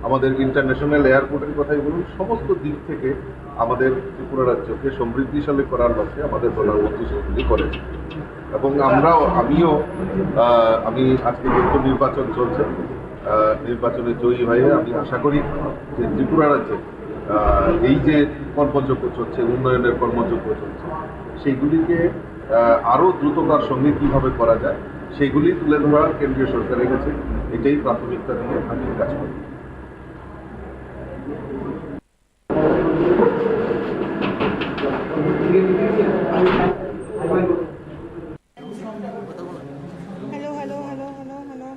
আমাদের ইন্টারন্যাশনাল এয়ারপোর্টের কথাই বলুন, সমস্ত দিক থেকে আমাদের ত্রিপুরা রাজ্যকে সমৃদ্ধিশালী করার লক্ষ্যে আমাদের প্রধানমন্ত্রী সেগুলি করেছে। এবং আমি আজকে যেহেতু নির্বাচন চলছে, নির্বাচনে জয়ী হয়ে আমি আশা করি যে ত্রিপুরা রাজ্যে এই যে কর্মযজ্ঞ চলছে, উন্নয়নের কর্মযজ্ঞ চলছে, সেইগুলিকে আরও দ্রুততার সঙ্গে কীভাবে করা যায় সেগুলি তুলে ধরা কেন্দ্রীয় সরকারের কাছে এটাই প্রাথমিকতা দিয়ে আমি কাজ করি। Hello hello hello hello hello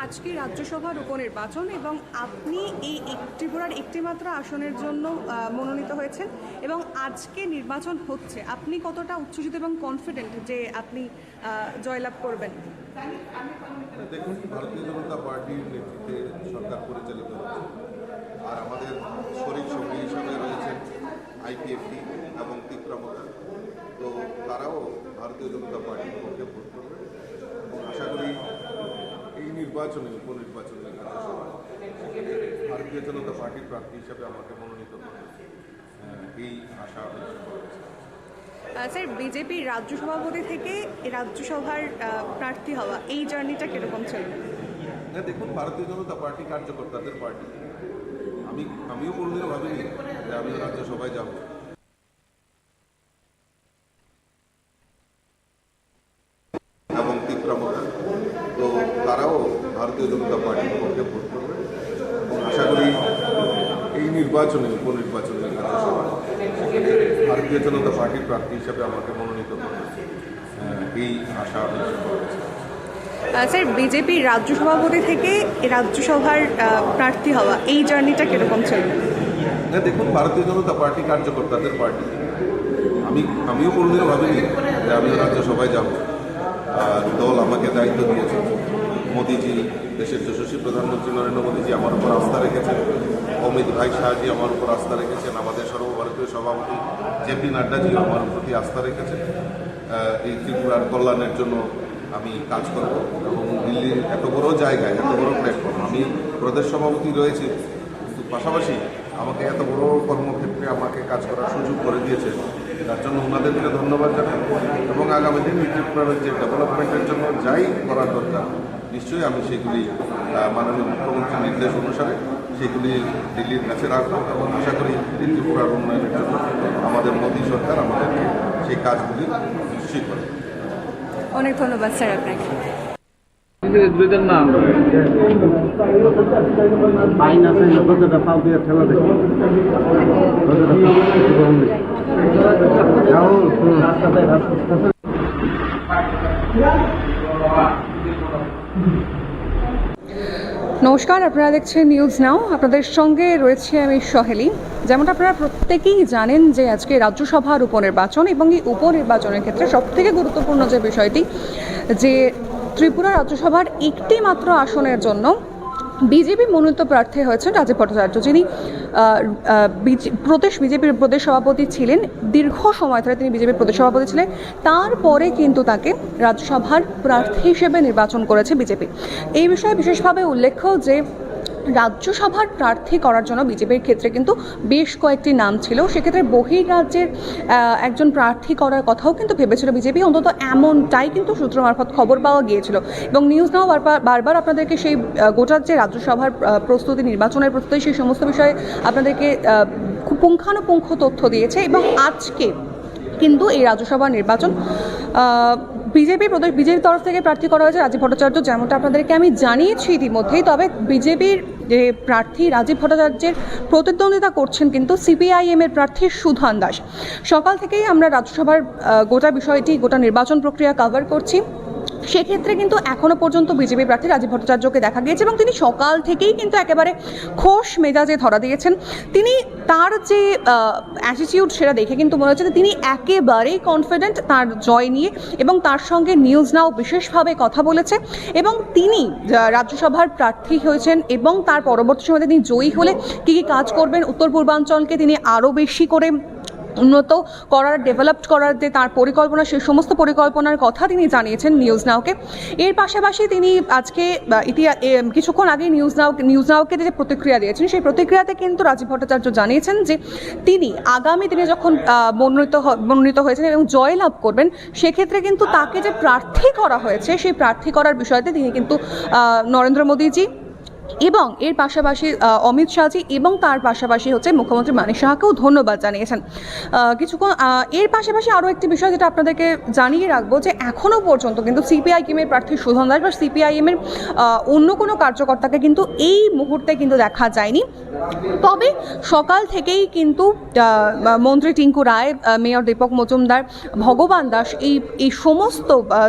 আজকে রাজ্যসভার উপনির্বাচন এবং আপনি এই ত্রিপুরার একটিমাত্র আসনের জন্য মনোনীত হয়েছেন এবং আজকে নির্বাচন হচ্ছে, আপনি কতটা উচ্ছ্বসিত এবং কনফিডেন্ট যে আপনি জয়লাভ করবেন? দেখুন, ভারতীয় জনতা পার্টির নেতৃত্বে সরকার পরিচালিত হচ্ছে, আর আমাদের শরিক সঙ্গী হিসাবে রয়েছেন আইপিএফটি এবং ত্রিপুরা, তো তারাও ভারতীয় জনতা পার্টির পক্ষে ভোট করবে এবং আশা করি এই নির্বাচনে, উপনির্বাচনে রাজ্যসভা ভারতীয় জনতা পার্টির প্রার্থী হিসাবে আমাকে মনোনীত করবে, এই আশা আমি করছি। স্যার, বিজেপির রাজ্য সভাপতি থেকে রাজ্যসভার প্রার্থী হওয়া, এই জার্নিটা কিরকম ছিল? দেখুন, ভারতীয় জনতা পার্টি কার্যকর্তাদের পার্টি, আমিও কোনোদিনও ভাবিনি যে আমিও রাজ্যসভায় যাব। এবং ত্রিপুরা, তো তারাও ভারতীয় জনতা পার্টির পক্ষে ভোট করবে এবং আশা করি এই নির্বাচনে, উপনির্বাচনে রাজ্যসভা ভারতীয় জনতা পার্টির প্রার্থী হিসাবে আমাকে মনোনীত করবে, এই আশা আমি করছি। স্যার, বিজেপির রাজ্য সভাপতি থেকে রাজ্যসভার প্রার্থী হওয়া, এই জার্নিটা কিরকম ছিল? দেখুন, ভারতীয় জনতা পার্টি কার্যকর্তাদের পার্টি, আমিও কোনোদিনও ভাবিনি যে আমিও রাজ্যসভায় যাব। দল আমাকে দায়িত্ব দিয়েছে, মোদিজি, দেশের যশস্বী প্রধানমন্ত্রী নরেন্দ্র মোদীজি আমার উপর আস্থা রেখেছেন, অমিত ভাই শাহজি আমার উপর আস্থা রেখেছেন, আমাদের সর্বভারতীয় সভাপতি জেপি নাড্ডাজিও আমার প্রতি আস্থা রেখেছেন। এই ত্রিপুরার কল্যাণের জন্য আমি কাজ করব এবং দিল্লির এত বড় জায়গায়, এত বড় প্ল্যাটফর্ম, আমি প্রদেশ সভাপতি রয়েছি, কিন্তু পাশাপাশি আমাকে এত বড় কর্মক্ষেত্রে আমাকে কাজ করার সুযোগ করে দিয়েছে, তার জন্য ওনাদেরকে ধন্যবাদ জানাই। এবং আগামী দিন ত্রিপুরা রাজ্যের ডেভেলপমেন্টের জন্য যাই করার দরকার, নিশ্চয়ই আমি সেগুলি মাননীয় মুখ্যমন্ত্রীর নির্দেশ অনুসারে সেগুলি দিল্লির কাছে রাখবো এবং আশা করি ত্রিপুরার উন্নয়নের জন্য আমাদের মোদী সরকার আমাদেরকে সেই কাজগুলি নিশ্চয়ই করে। অনেক ধন্যবাদ স্যার আপনাকে। নমস্কার, আপনারা দেখছেন নিউজ নাও, আপনাদের সঙ্গে রয়েছে আমি সহেলি। যেমনটা আপনারা প্রত্যেকেই জানেন যে আজকে রাজ্যসভার উপনির্বাচন এবং এই উপনির্বাচনের ক্ষেত্রে সবথেকে গুরুত্বপূর্ণ যে বিষয়টি, যে ত্রিপুরা রাজ্যসভার একটি মাত্র আসনের জন্য বিজেপি মনোনীত প্রার্থী হয়েছেন রাজীব ভট্টাচার্য, যিনি বিজেপির প্রদেশ সভাপতি ছিলেন। দীর্ঘ সময় ধরে তিনি বিজেপির প্রদেশ সভাপতি ছিলেন, তারপরে কিন্তু তাকে রাজ্যসভার প্রার্থী হিসেবে নির্বাচন করেছে বিজেপি। এই বিষয়ে বিশেষভাবে উল্লেখ্য যে রাজ্যসভার প্রার্থী করার জন্য বিজেপির ক্ষেত্রে কিন্তু বেশ কয়েকটি নাম ছিল, সেক্ষেত্রে বহির্রাজ্যের একজন প্রার্থী করার কথাও কিন্তু ভেবেছিল বিজেপি, অন্তত এমনটাই কিন্তু সূত্র মারফত খবর পাওয়া গিয়েছিল। এবং নিউজ নাও বারবার আপনাদেরকে সেই গোটার যে রাজ্যসভার প্রস্তুতি, নির্বাচনের প্রস্তুতি, সেই সমস্ত বিষয়ে আপনাদেরকে খুব পুঙ্খানুপুঙ্খ তথ্য দিয়েছে। এবং আজকে কিন্তু এই রাজ্যসভা নির্বাচন বিজেপির তরফ থেকে প্রার্থী করা হয়েছে রাজীব ভট্টাচার্য, যেমনটা আপনাদেরকে আমি জানিয়েছি ইতিমধ্যেই। তবে বিজেপির যে প্রার্থী রাজীব ভট্টাচার্যের প্রতিদ্বন্দ্বিতা করছেন কিন্তু সিপিআইএমের প্রার্থী সুধান দাস। সকাল থেকেই আমরা রাজ্যসভার গোটা বিষয়টি, গোটা নির্বাচন প্রক্রিয়া কভার করছি। সেক্ষেত্রে কিন্তু এখনো পর্যন্ত বিজেপি প্রার্থী রাজীব ভট্টাচার্যকে দেখা গিয়েছে এবং তিনি সকাল থেকেই কিন্তু একেবারে খোশ মেজাজে ধরা দিয়েছেন। তিনি তার যে অ্যাটিটিউড সেটা দেখে কিন্তু মনে হচ্ছে যে তিনি একেবারেই কনফিডেন্ট তার জয় নিয়ে এবং তার সঙ্গে নিউজ নাও বিশেষভাবে কথা বলেছে এবং তিনি রাজ্যসভার প্রার্থী হয়েছেন এবং তার পরবর্তী সময়ে তিনি জয়ী হলে কী কী কাজ করবেন, উত্তর পূর্বাঞ্চলকে তিনি আরও বেশি করে উন্নত করার, ডেভেলপড করার যে তার পরিকল্পনা, সেই সমস্ত পরিকল্পনার কথা তিনি জানিয়েছেন নিউজ নাওকে। এর পাশাপাশি তিনি আজকে কিছুক্ষণ আগে নিউজ নাওকে যে প্রতিক্রিয়া দিয়েছেন, সেই প্রতিক্রিয়াতে কিন্তু রাজীব ভট্টাচার্য জানিয়েছেন যে তিনি আগামী দিনে যখন মনোনীত হয়েছেন এবং জয়লাভ করবেন, সেক্ষেত্রে কিন্তু তাকে যে প্রার্থী করা হয়েছে সেই প্রার্থী করার বিষয়তে তিনি কিন্তু নরেন্দ্র মোদীজি এবং এর পাশাপাশি অমিত শাহজি এবং তার পাশাপাশি হচ্ছে মুখ্যমন্ত্রী মানিক সাহাকেও ধন্যবাদ জানিয়েছেন। কিছুক্ষণ এর পাশাপাশি আরও একটি বিষয় যেটা আপনাদেরকে জানিয়ে রাখবো যে এখনও পর্যন্ত কিন্তু সিপিআইএমের প্রার্থী সুধন দাস বা সিপিআইএমের অন্য কোনো কার্যকর্তাকে কিন্তু এই মুহূর্তে কিন্তু দেখা যায়নি। তবে সকাল থেকেই কিন্তু মন্ত্রী টিঙ্কু রায়, মেয়র দীপক মজুমদার, ভগবান দাস, এই সমস্ত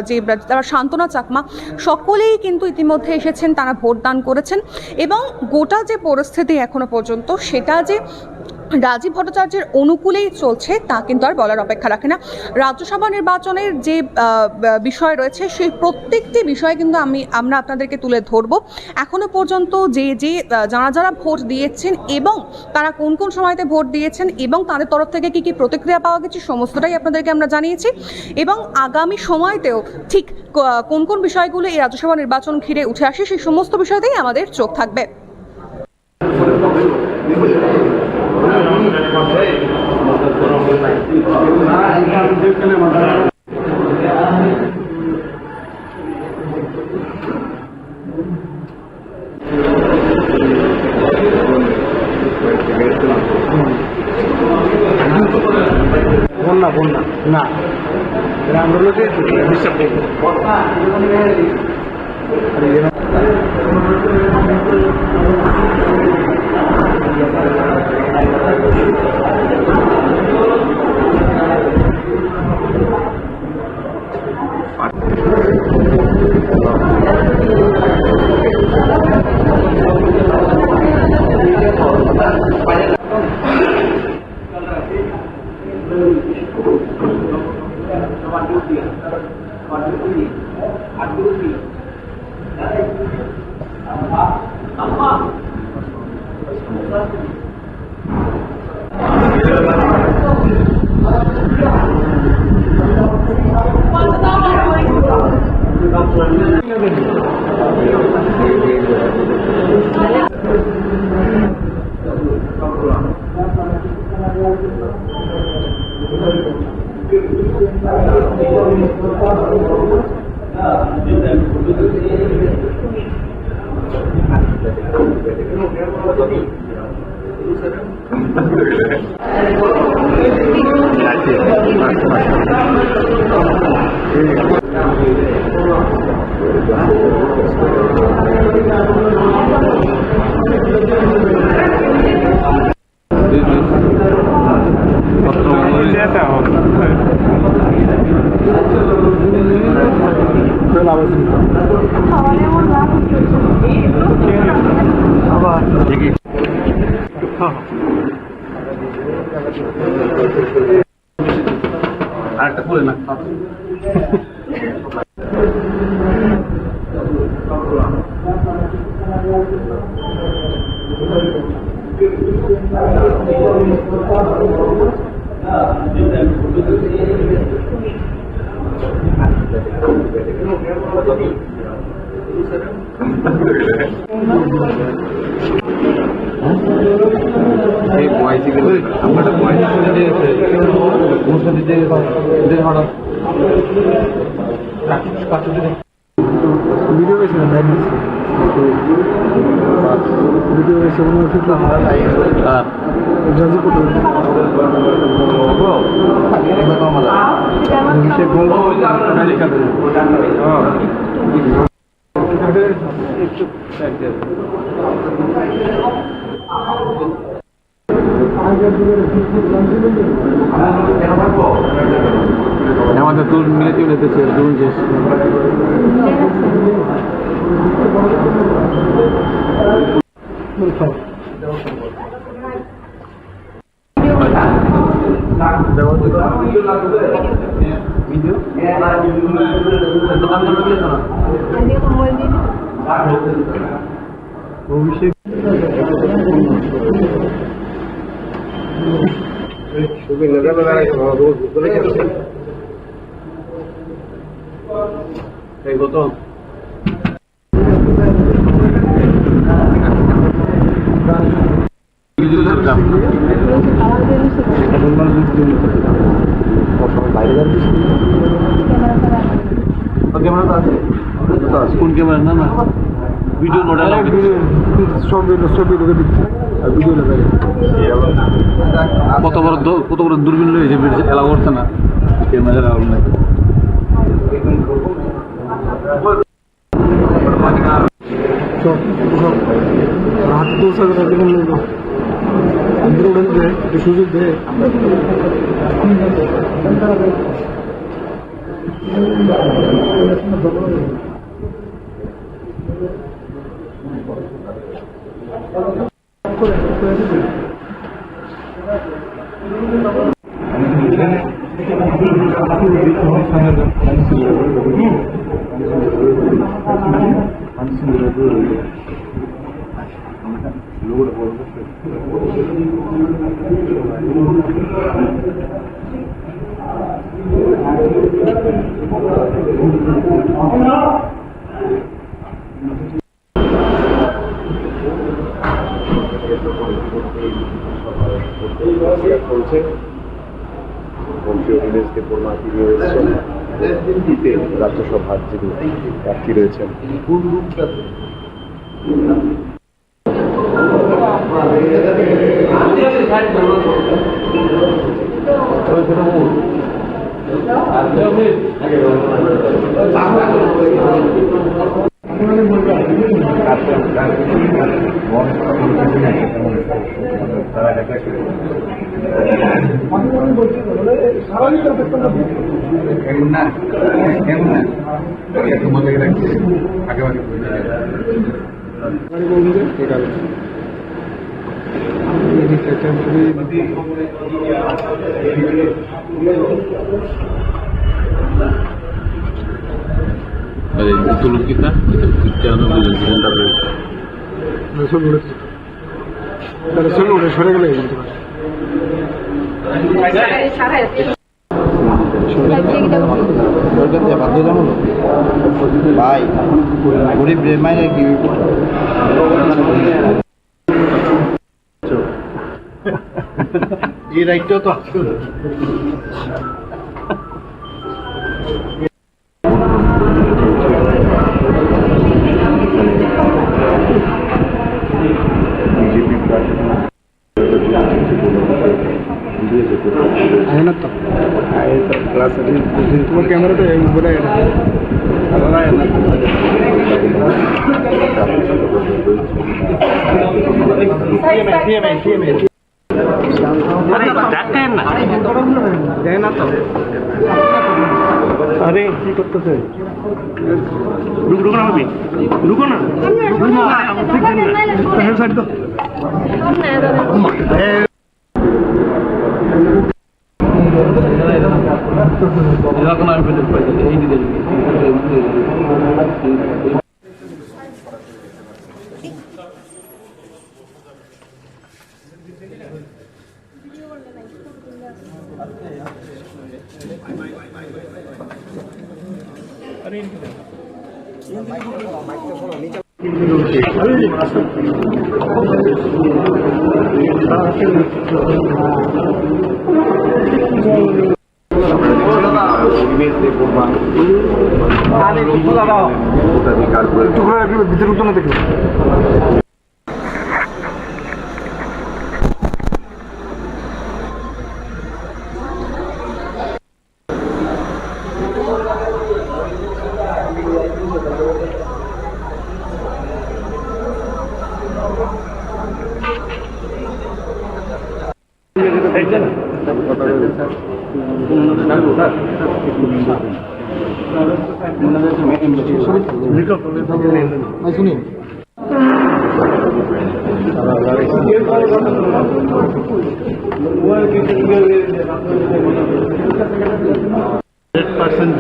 যে তারা সান্ত্বনা চাকমা সকলেই কিন্তু ইতিমধ্যে এসেছেন, তারা ভোটদান করেছেন এবং গোটা যে পরিস্থিতি এখনো পর্যন্ত সেটা যে রাজীব ভট্টাচার্যের অনুকূলেই চলছে তা কিন্তু আর বলার অপেক্ষা রাখে না। রাজ্যসভা নির্বাচনের যে বিষয় রয়েছে সেই প্রত্যেকটি বিষয় কিন্তু আমরা আপনাদেরকে তুলে ধরব। এখনো পর্যন্ত যারা ভোট দিয়েছেন এবং তারা কোন কোন সময়তে ভোট দিয়েছেন এবং তাদের তরফ থেকে কী কী প্রতিক্রিয়া পাওয়া গেছে সমস্তটাই আপনাদেরকে আমরা জানিয়েছি এবং আগামী সময়তেও ঠিক কোন কোন বিষয়গুলো এই রাজ্যসভা নির্বাচন ঘিরে উঠে আসে সেই সমস্ত বিষয়তেই আমাদের চোখ থাকবে। বন্যা না আমরা লোকে ডিস্টার্ব দেখবো আরেকটা বলে না ভিডিও বেশি না ভিডিও বেশি আমাদের তোর মিলে চলে যেতেছে দুজন শেষ অভিষেক গৌতম কোন ক্যামেরা না না ভিডিও নোটা ছবি দিচ্ছে আর ভিডিও কত বড় দূরবীন রয়েছে এলাকা করছে না ক্যামেরা এলাকা নাই হাত সুযোগ দেয় চলছে মন্ত্রী পূর্ণাতি রয়েছেন রাজ্যসভার যিনি প্রার্থী রয়েছেন tulog kita সরে গেলে ভাই গরিব রে মাইনে কি এই রাইটটাও তো আছে তোমার ক্যামেরাটা বলে আরে কি করতেছে রুকো না ভাবি রুকো না এখন আমি এই দিকে ভিতরে উঠো না দেখো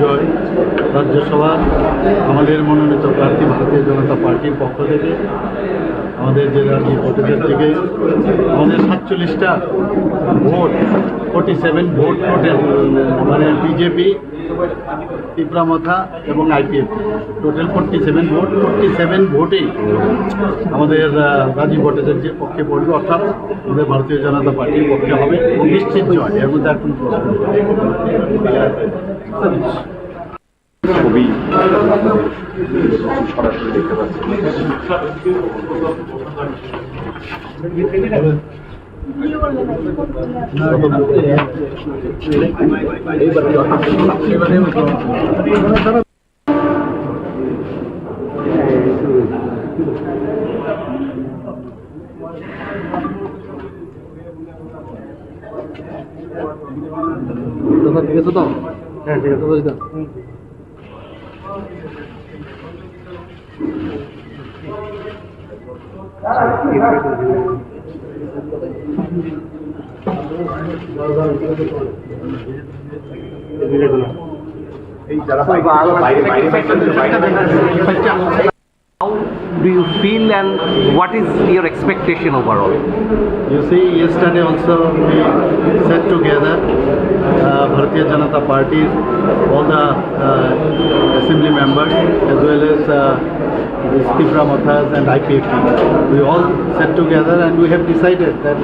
জয় রাজ্যসভা আমাদের মনোনীত প্রার্থী ভারতীয় জনতা পার্টির পক্ষ থেকে আমাদের জেলার ভোটারদেরকে আমাদের 47টা ভোট 47 ভোট টোটাল মানে বিজেপি তীব্রামাথা এবং আইপিএফ টোটাল 47 ভোট 47 ভোটেই আমাদের রাজীব ভট্টাচার্যের পক্ষে পড়বে, অর্থাৎ আমাদের ভারতীয় জনতা পার্টির পক্ষে হবে নিশ্চিত জয়, এর মধ্যে আর কোনো প্রশ্ন নেই। ছবি সরাসরি দেখতে পাচ্ছি। ঠিক আছে তো? হ্যাঁ ঠিক আছে। How do you feel and what is your expectation overall? You see, yesterday also we sat together, Bharatiya Janata Party, all the assembly members as well as the Stipra Mathas and IPFT. We all sat together and we have decided that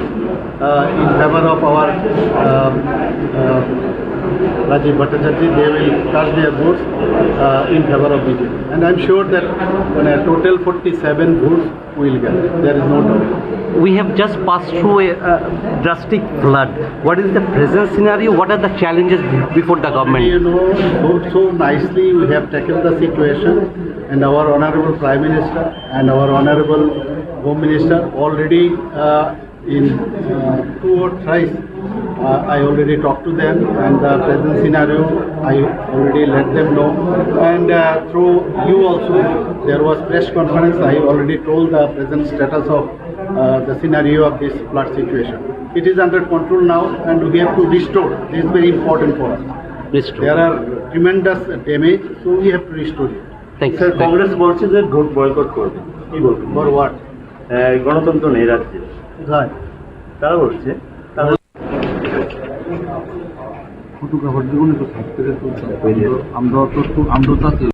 in favor of our Rajiv Bhattacharya, they will cast their votes in favor of BJP. And I'm sure that when a total 47 votes we will get. There is no doubt. We have just passed through a drastic flood. What is the present scenario? What are the challenges before the You government? know, so nicely we have tackled the situation, and our honorable Prime Minister and our honorable Home Minister already in 2 or thrice I already talked to them, and the present scenario I already let them know, and through you also there was press conference. I already told the present status of the scenario of this flood situation. It is under control now and we have to restore. This is very important for us. There are tremendous damage, so we have to restore it. Thank sir you. Congress বলছে যে vote boycott করবে, কি বলবেন? For what? গণতন্ত্র নেই রাজ্যে, Right. তারা বলছে তাহলে ফটোগ্রাফার জীবনে তো থাকতে আমরা তো আমরা চাচ্ছি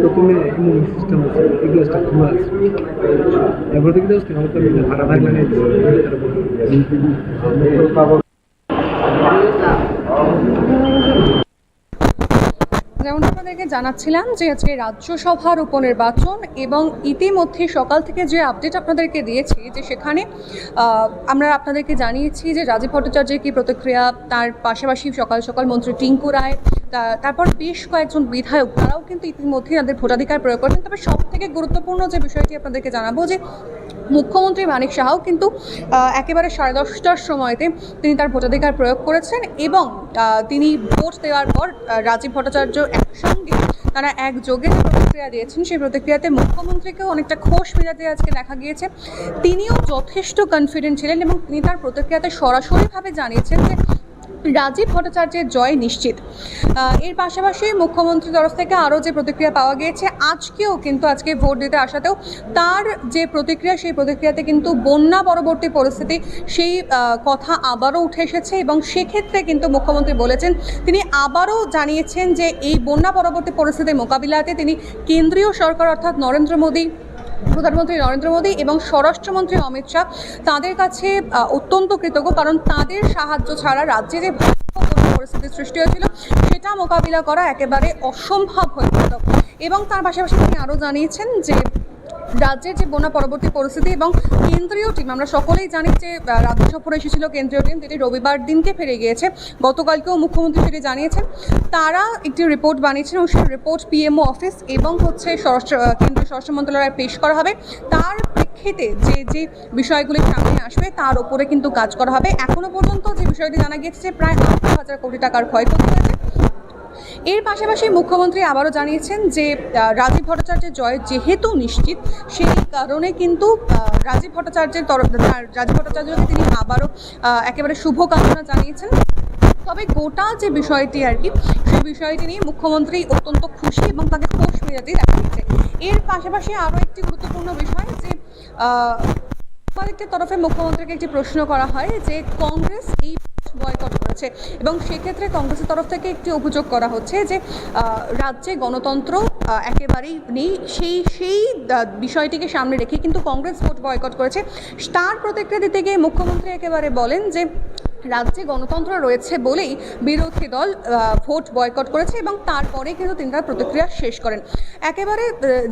প্রথমে ইমিউন সিস্টেম আছে এগুলো একটা খোলা আছে এবার থেকে জাস্ট হয়তো ভাড়া ভাড়া লাগে যেমন আপনাদেরকে জানাচ্ছিলাম যে আজকে রাজ্যসভার উপনির্বাচন এবং ইতিমধ্যে সকাল থেকে যে আপডেট আপনাদেরকে দিয়েছি যে সেখানে আমরা আপনাদেরকে জানিয়েছি যে রাজীব ভট্টাচার্যের কী প্রতিক্রিয়া, তার পাশাপাশি সকাল সকাল মন্ত্রী টিঙ্কু রায়, তারপর বেশ কয়েকজন বিধায়ক তারাও কিন্তু ইতিমধ্যেই তাদের ভোটাধিকার প্রয়োগ করেছেন। তবে সব থেকে গুরুত্বপূর্ণ যে বিষয়টি আপনাদেরকে জানাবো যে মুখ্যমন্ত্রী মানিক সাহাও কিন্তু একেবারে 10:30টার সময়তে তিনি তার ভোটাধিকার প্রয়োগ করেছেন এবং তিনি ভোট দেওয়ার পর রাজীব ভট্টাচার্য একসঙ্গে তারা একযোগে যে প্রতিক্রিয়া দিয়েছেন সেই প্রতিক্রিয়াতে মুখ্যমন্ত্রীকেও অনেকটা খোশ মেজাজে আজকে দেখা গিয়েছে। তিনিও যথেষ্ট কনফিডেন্ট ছিলেন এবং তিনি তার প্রতিক্রিয়াতে সরাসরিভাবে জানিয়েছেন যে রাজীব ভট্টাচার্যের জয় নিশ্চিত। এর পাশাপাশি মুখ্যমন্ত্রীর তরফ থেকে আরও যে প্রতিক্রিয়া পাওয়া গিয়েছে, আজকে ভোট দিতে আসাতেও তার যে প্রতিক্রিয়া সেই প্রতিক্রিয়াতে কিন্তু বন্যা পরবর্তী পরিস্থিতি সেই কথা আবারও উঠে এসেছে এবং সেক্ষেত্রে কিন্তু মুখ্যমন্ত্রী বলেছেন, তিনি আবারও জানিয়েছেন যে এই বন্যা পরবর্তী পরিস্থিতি মোকাবিলাতে তিনি কেন্দ্রীয় সরকার অর্থাৎ প্রধানমন্ত্রী নরেন্দ্র মোদী এবং স্বরাষ্ট্রমন্ত্রী অমিত শাহ তাদের কাছে অত্যন্ত কৃতজ্ঞ, কারণ তাদের সাহায্য ছাড়া রাজ্যে যে পরিস্থিতির সৃষ্টি হয়েছিল সেটা মোকাবিলা করা একেবারে অসম্ভব হয়ে পড়ত। এবং তার পাশাপাশি তিনি আরও জানিয়েছেন যে রাজ্যের যে বন্যা পরবর্তী পরিস্থিতি এবং কেন্দ্রীয় টিম, আমরা সকলেই জানি যে রাজ্য সফরে এসেছিল কেন্দ্রীয় টিম, যেটি রবিবার দিনকে ফিরে গিয়েছে। গতকালকেও মুখ্যমন্ত্রী সেটি জানিয়েছেন, তারা একটি রিপোর্ট বানিয়েছেন এবং সেই রিপোর্ট পিএমও অফিস এবং কেন্দ্রীয় স্বরাষ্ট্র মন্ত্রণালয়ে পেশ করা হবে। তার প্রেক্ষিতে যে বিষয়গুলি সামনে আসবে তার উপরে কিন্তু কাজ করা হবে। এখনও পর্যন্ত যে বিষয়টি জানা গিয়েছে যে প্রায় 8,000 কোটি টাকার ক্ষয়ক্ষতি হয়েছে। এর পাশাপাশি মুখ্যমন্ত্রী আবারও জানিয়েছেন যে রাজীব ভট্টাচার্যের জয় যেহেতু নিশ্চিত, সেই কারণে কিন্তু রাজীব ভট্টাচার্যকে তিনি আবারও একেবারে শুভকামনা জানিয়েছেন। তবে গোটা যে বিষয়টি আর কি, সেই বিষয়টি নিয়ে মুখ্যমন্ত্রী অত্যন্ত খুশি এবং তাকে খোশ মেজাজেই দেখা যাচ্ছে। এর পাশাপাশি আরও একটি গুরুত্বপূর্ণ বিষয় যে তরফে মুখ্যমন্ত্রীকে একটি প্রশ্ন করা হয় যে কংগ্রেস এই বয়কট করেছে এবং সেক্ষেত্রে কংগ্রেসের তরফ থেকে একটি অভিযোগ করা হচ্ছে যে রাজ্যে গণতন্ত্র একেবারেই নেই, সেই বিষয়টিকে সামনে রেখে কিন্তু কংগ্রেস ভোট বয়কট করেছে। তার প্রতিক্রিয়া দিতে গিয়ে মুখ্যমন্ত্রী একেবারে বলেন যে রাজ্যে গণতন্ত্র রয়েছে বলেই বিরোধী দল ভোট বয়কট করেছে এবং তারপরে কিন্তু তিনি তার প্রতিক্রিয়া শেষ করেন। একেবারে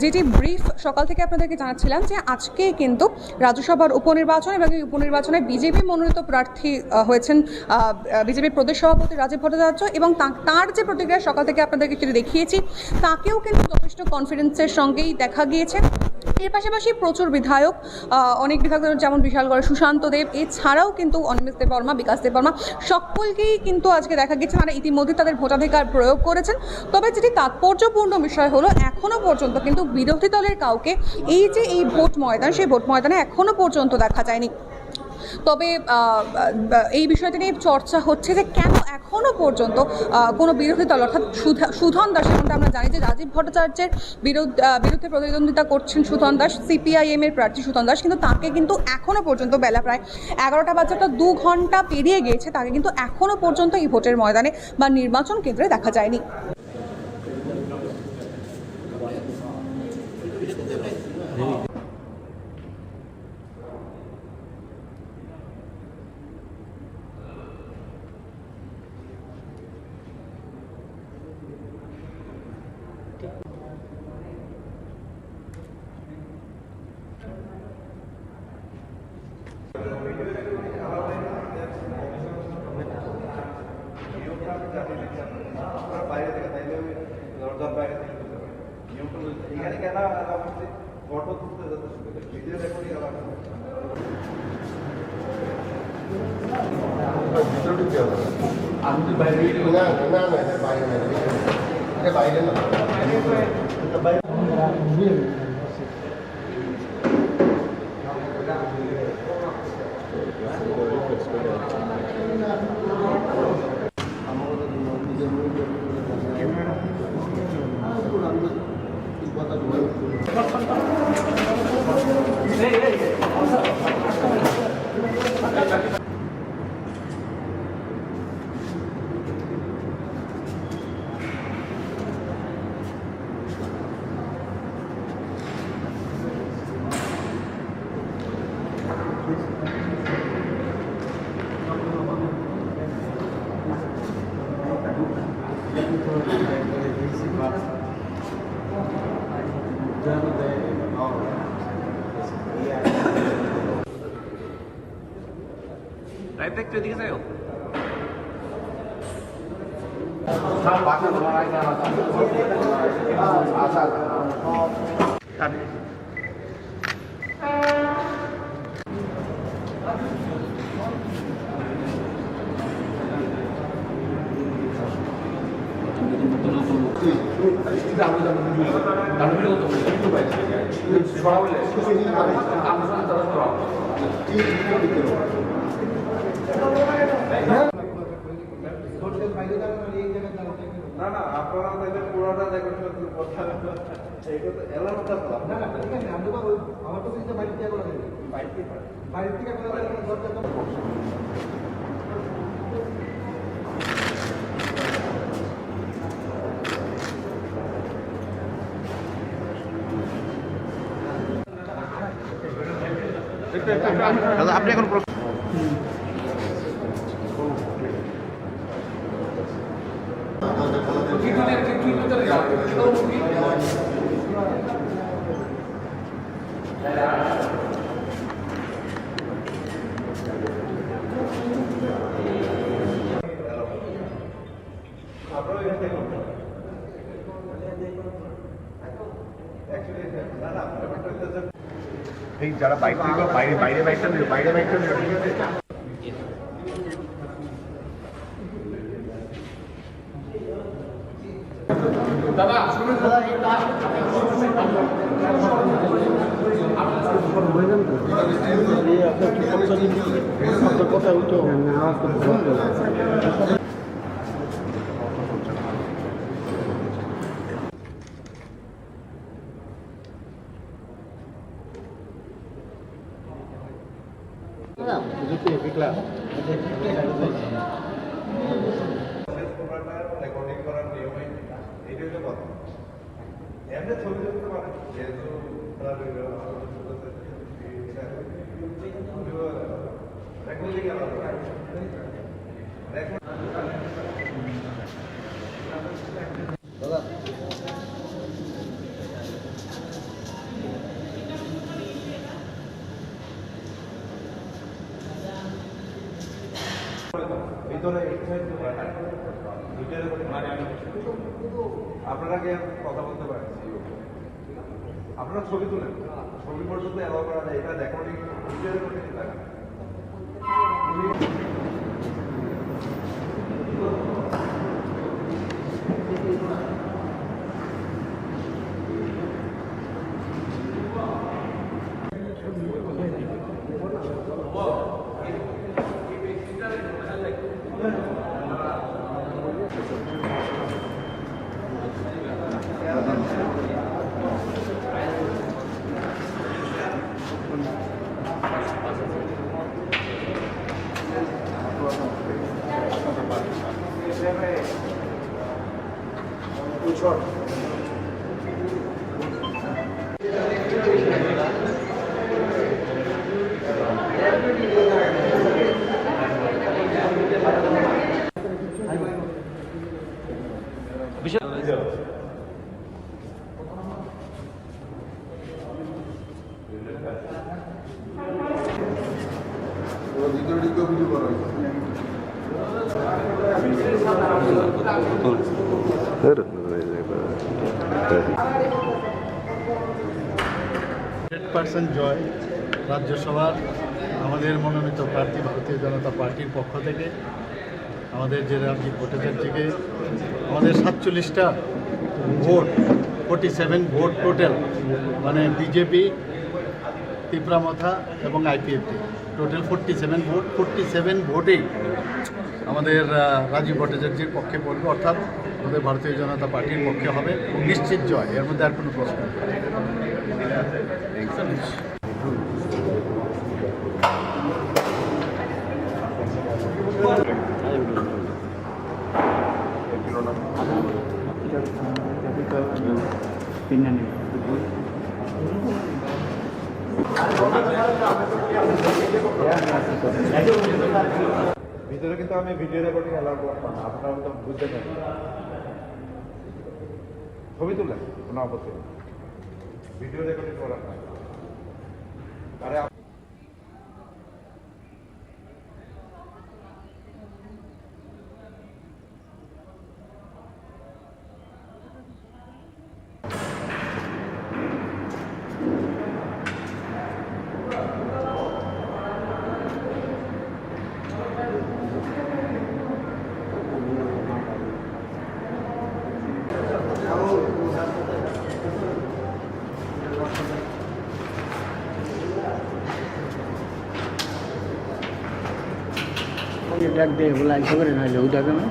যেটি ব্রিফ সকাল থেকে আপনাদেরকে জানাচ্ছিলাম যে আজকে কিন্তু রাজ্যসভার উপনির্বাচন এবং এই উপনির্বাচনে বিজেপি মনোনীত প্রার্থী হয়েছেন বিজেপির প্রদেশ সভাপতি রাজীব ভট্টাচার্য এবং তার যে প্রতিক্রিয়া সকাল থেকে আপনাদেরকে সেটি দেখিয়েছি, তাকেও কিন্তু যথেষ্ট কনফিডেন্সের সঙ্গেই দেখা গিয়েছে এর পাশাপাশি প্রচুর বিধায়ক, অনেক বিধায়ক যেমন বিশালগড়ের সুশান্ত দেব, এছাড়াও কিন্তু অনিমেষ দেববর্মা, বিকাশ দেববর্মা, সকলকেই কিন্তু আজকে দেখা গেছে তারা ইতিমধ্যে তাদের ভোটাধিকার প্রয়োগ করেছেন। তবে যেটি তাৎপর্যপূর্ণ বিষয় হলো এখনও পর্যন্ত কিন্তু বিরোধী দলের কাউকে এই যে এই ভোট ময়দান, সেই ভোট ময়দানে এখনও পর্যন্ত দেখা যায়নি। তবে এই বিষয়টি নিয়ে চর্চা হচ্ছে যে কেন এখনও পর্যন্ত কোনো বিরোধী দল অর্থাৎ সুধন দাস, যেমনটা আমরা জানি যে রাজীব ভট্টাচার্যের বিরুদ্ধে প্রতিদ্বন্দ্বিতা করছেন সুধন দাস, সিপিআইএম এর প্রার্থী সুধন দাস, কিন্তু তাকে কিন্তু এখনও পর্যন্ত বেলা প্রায় 11টা বাজে, 2 ঘন্টা পেরিয়ে গিয়েছে, তাকে কিন্তু এখনও পর্যন্ত এই ভোটের ময়দানে বা নির্বাচন কেন্দ্রে দেখা যায়নি। না না, আপনারা দেখবেন পুরোটা দেখবেন, কথা এইটা তো এলার কথা বলা না, ঠিক আছে। আমি তো আমার তো কিছু বাইরে থেকে করে দেব, বাইরে থেকে করে দেব, দরজা তো আপনি এখন এই যারা বাইক থেকে বাইরে বাইকটা কথা উঠো রেকর্ডিং করার নিয়মে এইটা হলো কথা। এমনি ছবি তুলতে পারে, যেহেতু রেকর্ডিং ভিতরে আপনারা কি কথা বলতে পারেন? আপনারা ছবি তুলেন, ছবি পর্যন্ত অ্যালাউ করা যায়, এটা রেকর্ডিং ভিডিও রেকর্ডিং থাকে। ভিডিও ভিডিও করা হয়েছে। পার্সেন্ট জয় রাজ্যসভার আমাদের মনোনীত প্রার্থী ভারতীয় জনতা পার্টির পক্ষ থেকে আমাদের যে রাজীব ভট্টাচার্যকে আমাদের 47টা ভোট 47 ভোট টোটাল, মানে বিজেপি, তিপ্রামথা এবং আইপিএফটি টোটাল 47 ভোট, 47 ভোটেই আমাদের রাজীব ভট্টাচার্যের পক্ষে পড়বে, অর্থাৎ আমাদের ভারতীয় জনতা পার্টির পক্ষে হবে, নিশ্চিত জয়, এর মধ্যে আর কোনো প্রশ্ন নেই। ভিতরে কিন্তু আমি ভিডিও রেকর্ডিং অ্যালাউ করতাম না, আপনারা তো বুঝতে পারেন। ছবি তুললেন, কোনো আপত্তি নেই, ভিডিও রেকর্ডিং করার না। আরে ডাক দিয়ে বলে আইসা করে না লোক ডাকে না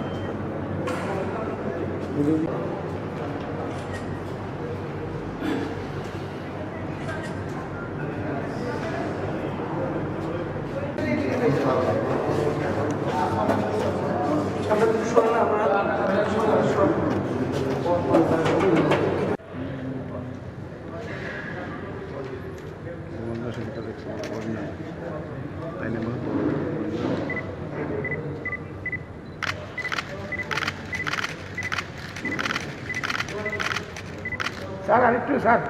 স্যার আরেকটু স্যার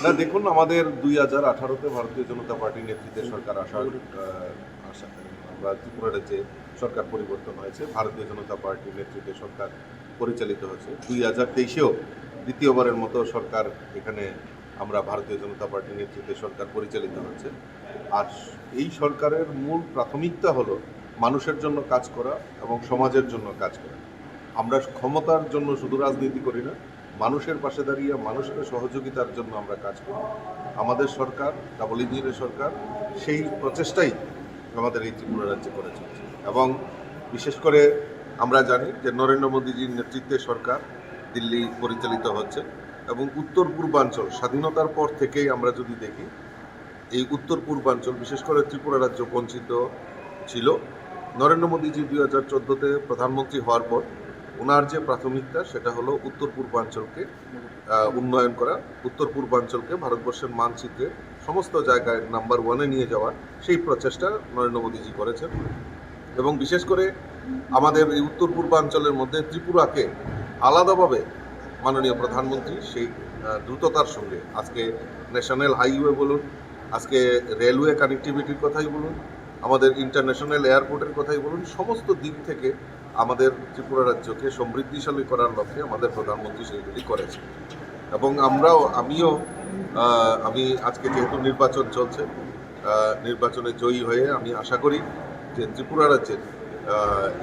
না দেখুন, আমাদের 2018-তে ভারতীয় জনতা পার্টি নেতৃত্বে সরকার আসার আমরা ত্রিপুরা রাজ্যে সরকার পরিবর্তন হয়েছে, ভারতীয় জনতা পার্টির নেতৃত্বে সরকার পরিচালিত হয়েছে। 2023-এও দ্বিতীয়বারের মতো সরকার এখানে আমরা ভারতীয় জনতা পার্টির নেতৃত্বে সরকার পরিচালিত হচ্ছে। আর এই সরকারের মূল প্রাথমিকতা হলো মানুষের জন্য কাজ করা এবং সমাজের জন্য কাজ করা। আমরা ক্ষমতার জন্য শুধু রাজনীতি করি না, মানুষের পাশে দাঁড়িয়ে মানুষকে সহযোগিতার জন্য আমরা কাজ করি। আমাদের সরকার, ডাবল ইঞ্জিনের সরকার, সেই প্রচেষ্টাই আমাদের এই ত্রিপুরা রাজ্যে করে চলছে। এবং বিশেষ করে আমরা জানি যে নরেন্দ্র মোদীজির নেতৃত্বে সরকার দিল্লি পরিচালিত হচ্ছে এবং উত্তর পূর্বাঞ্চল স্বাধীনতার পর থেকেই আমরা যদি দেখি, এই উত্তর পূর্বাঞ্চল বিশেষ করে ত্রিপুরা রাজ্য বঞ্চিত ছিল। নরেন্দ্র মোদীজি 2014-তে প্রধানমন্ত্রী হওয়ার পর ওনার যে প্রাথমিকতা সেটা হলো উত্তর পূর্বাঞ্চলকে উন্নয়ন করা, উত্তর পূর্বাঞ্চলকে ভারতবর্ষের মানচিত্রে সমস্ত জায়গায় নাম্বার 1-এ নিয়ে যাওয়ার সেই প্রচেষ্টা নরেন্দ্র মোদীজি করেছেন। এবং বিশেষ করে আমাদের এই উত্তর পূর্বাঞ্চলের মধ্যে ত্রিপুরাকে আলাদাভাবে মাননীয় প্রধানমন্ত্রী সেই দ্রুততার সঙ্গে আজকে ন্যাশনাল হাইওয়ে বলুন, আজকে রেলওয়ে কানেক্টিভিটির কথাই বলুন, আমাদের ইন্টারন্যাশনাল এয়ারপোর্টের কথাই বলুন, সমস্ত দিক থেকে আমাদের ত্রিপুরা রাজ্যকে সমৃদ্ধিশালী করার লক্ষ্যে আমাদের প্রধানমন্ত্রী সেইগুলি করেছে। এবং আমি আজকে যেহেতু নির্বাচন চলছে, নির্বাচনে জয়ী হয়ে আমি আশা করি যে ত্রিপুরা রাজ্যের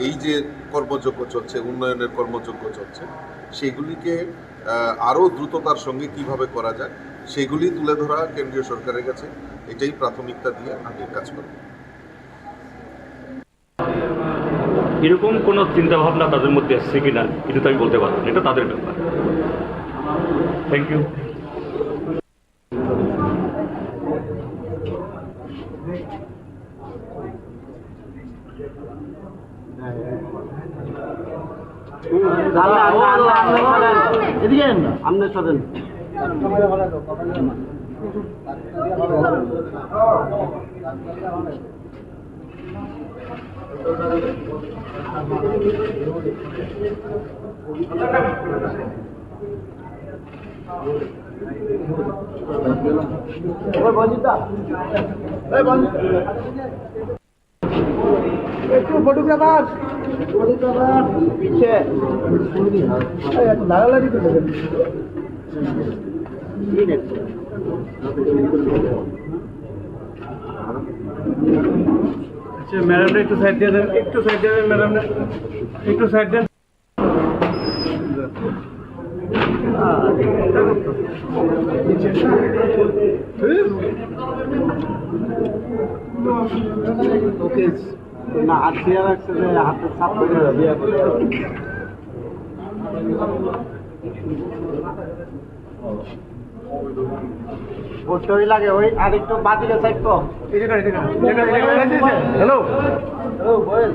এই যে কর্মযজ্ঞ চলছে, উন্নয়নের কর্মযজ্ঞ চলছে, সেগুলিকে আরও দ্রুততার সঙ্গে কিভাবে করা যায় সেগুলি তুলে ধরা কেন্দ্রীয় সরকারের কাছে, এটাই প্রাথমিকতা দিয়ে আমি কাজ করব। এরকম কোনো চিন্তাভাবনা তাদের মধ্যে আসছে কিনা এটা তো আমি বলতে পারবো না, এটা তাদের ব্যাপার। Thank you. এদিকে আমনে সরেন। একটু ফটোগ্রাফার পিছে লাগালাগি তো দেখেন আচ্ছা ম্যাডামটা একটু সাইড দিয়ে দেন, একটু সাইড দিয়ে দেন ম্যাডাম, একটু সাইড দেন। ওকে না হাত দিয়ে রাখছে যে হাতে সাপ করে দিয়ে ভোটই লাগে ওই আর একটু বাদিকে সাইড তো হ্যালো বল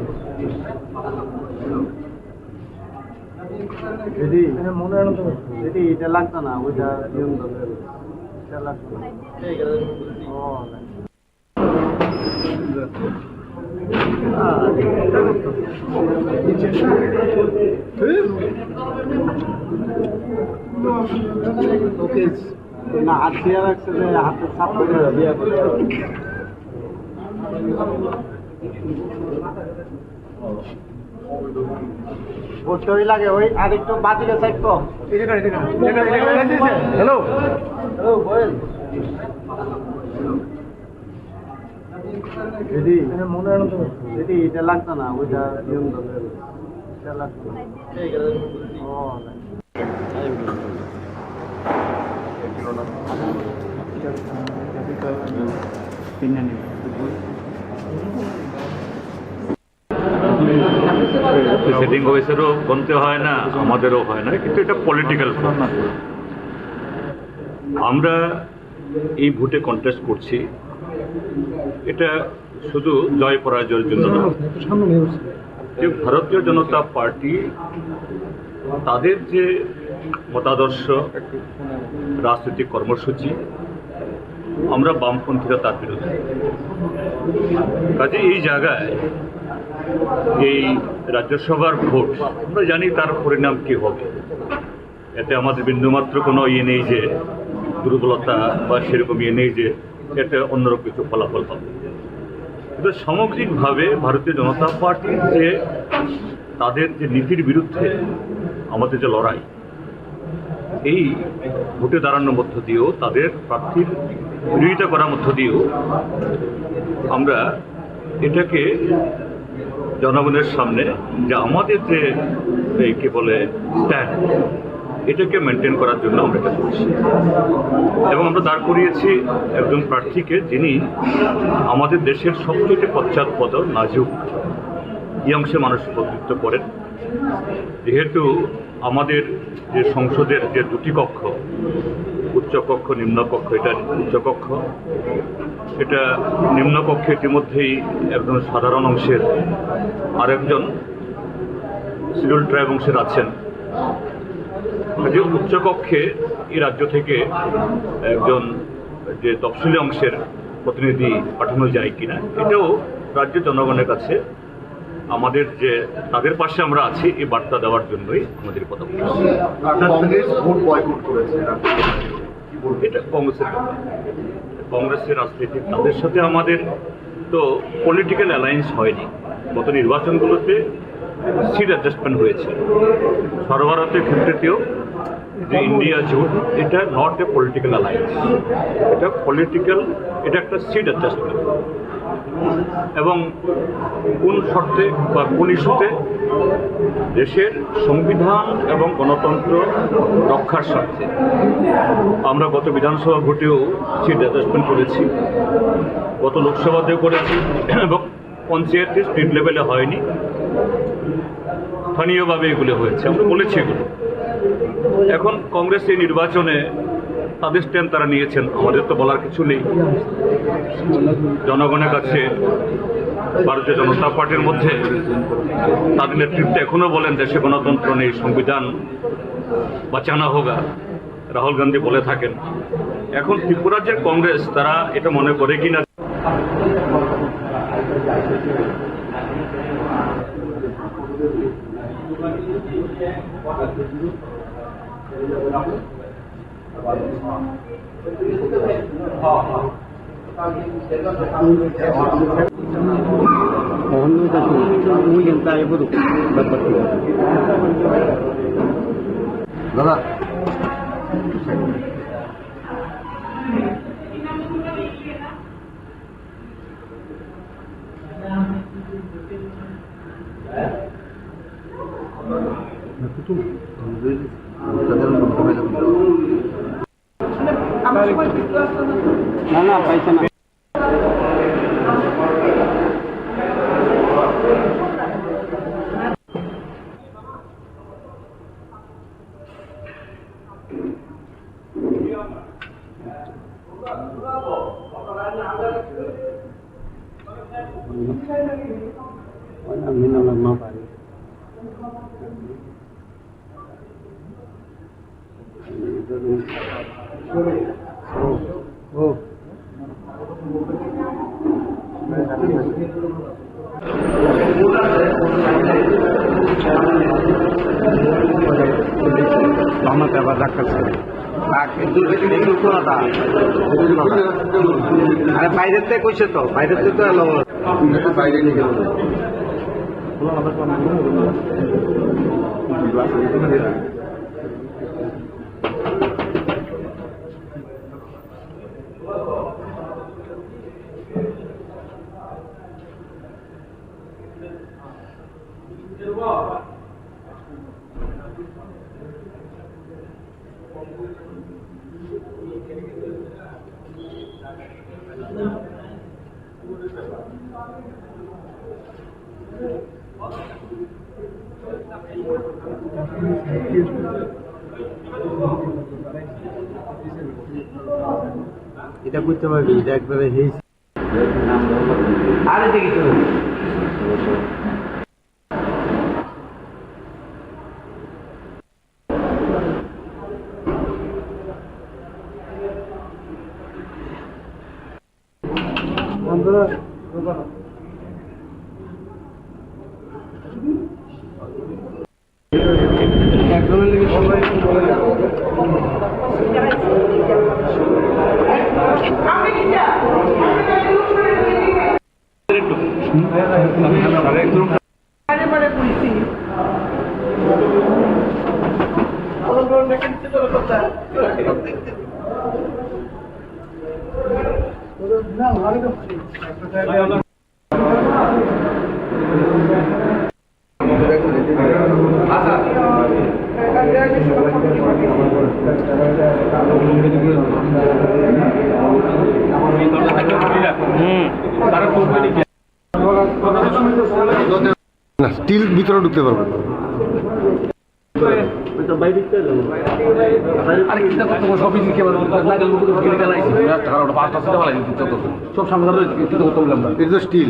দিদি মনে হয় না তো দিদি এটা লাগতো না ওইটা নিয়ম ধরে এটা লাগতো না ও ওকে না হাত দিয়ে রাখছে যে হাতে সাপ করে দিয়ে ভোটই লাগে ওই আর একটু বাদিকে সাইড তো হ্যালো বল দিদি মনে হয় না তো দিদি এটা লাগতো না ওইটা নিয়ম ধরে এটা লাগতো না ও প্রিসাইডিং অফিসারও বলতে হয় না, আমাদেরও হয় না, কিন্তু এটা পলিটিক্যাল। আমরা এই ভোটে কন্টেস্ট করছি, এটা শুধু জয় পরাজয়ের জন্য না। যে ভারতীয় জনতা পার্টি তাদের যে মতাদর্শ, রাজনৈতিক কর্মসূচি, আমরা বামপন্থীরা তার বিরুদ্ধে। কাজে এই জায়গায় এই রাজ্যসভার ভোট আমরা জানি তার পরিণাম কি হবে, এতে আমাদের বিন্দুমাত্র কোনো ইয়ে নেই যে দুর্বলতা বা সেরকম ইয়ে নেই যে এতে অন্যরকম কিছু ফলাফল হবে। কিন্তু সামগ্রিকভাবে ভারতীয় জনতা পার্টির যে তাদের যে নীতির বিরুদ্ধে আমাদের যে লড়াই, এই ভোটে দাঁড়ানোর মধ্য দিয়েও তাদের প্রার্থীর বিরোধিতা করার মধ্য দিয়েও আমরা এটাকে জনগণের সামনে যে আমাদের যে এই কি বলে স্ট্যান্ড, এটাকে মেনটেন করার জন্য আমরা এটা করছি। এবং আমরা দাঁড় করিয়েছি একজন প্রার্থীকে যিনি আমাদের দেশের সবচেয়ে পশ্চাৎপদ নাজুক এই অংশে মানুষ প্রতিনিধিত্ব করেন। যেহেতু আমাদের যে সংসদের যে দুটি কক্ষ, উচ্চকক্ষ নিম্নকক্ষ, এটা উচ্চকক্ষ, এটা নিম্নকক্ষে ইতিমধ্যেই একজন সাধারণ অংশের আরেকজন শিডিউল ট্রাইব অংশের আছেন। যে উচ্চকক্ষে এই রাজ্য থেকে একজন যে তফসিলি অংশের প্রতিনিধি পাঠানো যায় কিনা, এটাও রাজ্যের জনগণের কাছে আমাদের যে তাদের পাশে আমরা আছি এই বার্তা দেওয়ার জন্যই আমাদের কথা বলছি। এটা কংগ্রেসের ব্যাপার, কংগ্রেসের রাজনীতি, তাদের সাথে আমাদের তো পলিটিক্যাল অ্যালায়েন্স হয়নি। গত নির্বাচনগুলোতে সিট অ্যাডজাস্টমেন্ট হয়েছে। সর্বভারতীয় ক্ষেত্রেতেও যে ইন্ডিয়া জোট, এটা নট এ পলিটিক্যাল অ্যালায়েন্স, এটা পলিটিক্যাল, এটা একটা সিট অ্যাডজাস্টমেন্ট। এবং কোন শর্তে বা কোন ইস্যুতে দেশের সংবিধান এবং গণতন্ত্র রক্ষার স্বার্থে আমরা গত বিধানসভা ভোটেও সিট অ্যাডজাস্টমেন্ট করেছি, গত লোকসভাতেও করেছি, এবং পঞ্চায়েতে স্টেট লেভেলে হয়নি, স্থানীয়ভাবে এগুলো হয়েছে, আমরা বলেছি এগুলো। এখন কংগ্রেস এই নির্বাচনে তাদের স্ট্যান্ড তারা নিয়েছেন, আমাদের তো বলার কিছু নেই। জনগণের কাছে ভারতীয় জনতা পার্টির মধ্যে তাদের নেতৃত্বে এখনও বলেন দেশে গণতন্ত্র নেই, সংবিধান বাঁচানো হোগা, রাহুল গান্ধী বলে থাকেন। এখন ত্রিপুরার যে কংগ্রেস তারা এটা মনে করে কিনা দাদা না পাইছে না আমাকে আবার রাখতেছে আরে বাইরের থেকে কইছে তো বাইরের থেকে তো এলো বাইরে নিয়ে গেল এটা করতে পারবি এটা একবারে আরে দেখি তো আমরা একজনের লেগে সবাই বলে যাবো না স্টিল ভিতরে ঢুকতে পারবো সব সামনে স্টিল